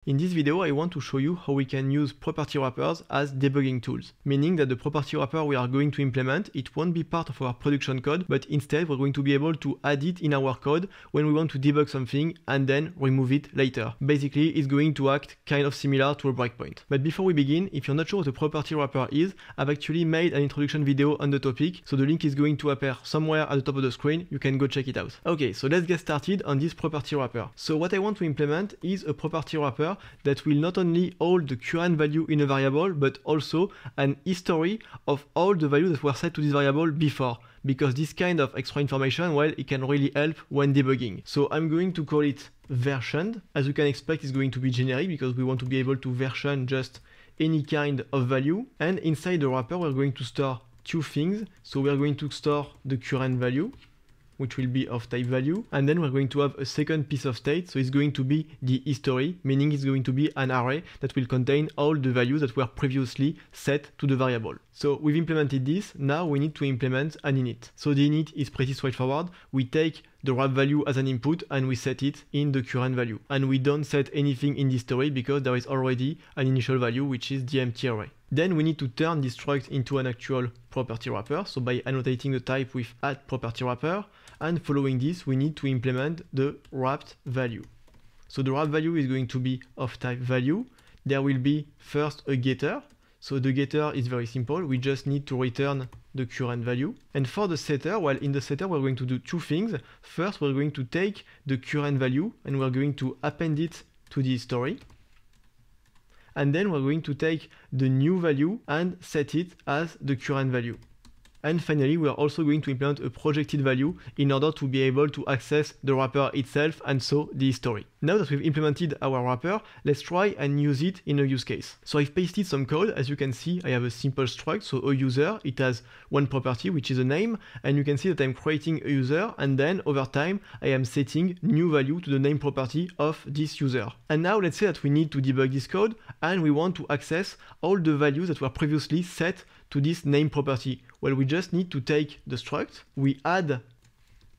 In this video, I want to show you how we can use property wrappers as debugging tools, meaning that the property wrapper we are going to implement, it won't be part of our production code, but instead we're going to be able to add it in our code when we want to debug something and then remove it later. Basically, it's going to act kind of similar to a breakpoint. But before we begin, if you're not sure what a property wrapper is, I've actually made an introduction video on the topic, so the link is going to appear somewhere at the top of the screen. You can go check it out. Okay, so let's get started on this property wrapper. So what I want to implement is a property wrapper that will not only hold the current value in a variable, but also an history of all the values that were set to this variable before. Because this kind of extra information, well, it can really help when debugging. So I'm going to call it versioned. As you can expect, it's going to be generic because we want to be able to version just any kind of value. And inside the wrapper, we're going to store two things. So we're going to store the current value, which will be of type value, and then we're going to have a second piece of state, so it's going to be the history, meaning it's going to be an array that will contain all the values that were previously set to the variable. So we've implemented this, now we need to implement an init. So the init is pretty straightforward. We take the wrap value as an input and we set it in the current value. And we don't set anything in the history because there is already an initial value, which is the empty array. Then we need to turn this struct into an actual property wrapper. So by annotating the type with @property wrapper, and following this, we need to implement the wrapped value. So the wrapped value is going to be of type value. There will be first a getter. So the getter is very simple. We just need to return the current value. And for the setter, well, in the setter, we're going to do two things. First, we're going to take the current value and we're going to append it to the history. And then we're going to take the new value and set it as the current value. And finally, we are also going to implement a projected value in order to be able to access the wrapper itself and so the history. Now that we've implemented our wrapper, let's try and use it in a use case. So I've pasted some code. As you can see, I have a simple struct, so a user. It has one property, which is a name, and you can see that I'm creating a user, and then over time, I am setting new value to the name property of this user. And now let's say that we need to debug this code, and we want to access all the values that were previously set to this name property. Well, we just need to take the struct, we add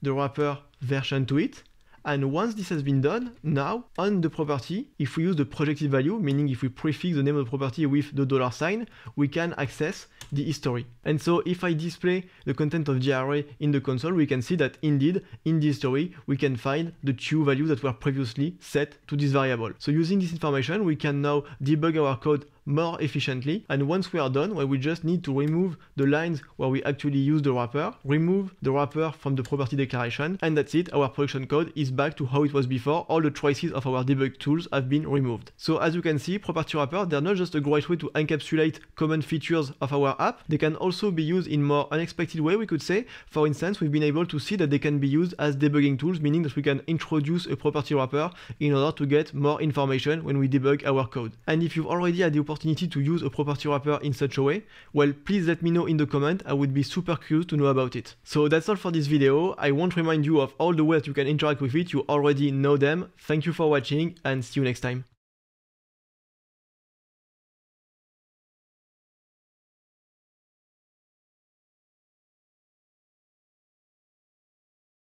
the wrapper version to it, and once this has been done, now on the property, if we use the projected value, meaning if we prefix the name of the property with the $sign, we can access the history. And so if I display the content of the array in the console, we can see that indeed in the history, we can find the two values that were previously set to this variable. So using this information, we can now debug our code more efficiently. And once we are done, well, we just need to remove the lines where we actually use the wrapper, remove the wrapper from the property declaration, and that's it. Our production code is back to how it was before. All the traces of our debug tools have been removed. So as you can see, property wrapper, they're not just a great way to encapsulate common features of our app. They can also be used in more unexpected way, we could say. For instance, we've been able to see that they can be used as debugging tools, meaning that we can introduce a property wrapper in order to get more information when we debug our code. And if you've already had the opportunity to use a property wrapper in such a way, well, please let me know in the comment. I would be super curious to know about it. So that's all for this video. I won't remind you of all the ways you can interact with it. You already know them. Thank you for watching and see you next time.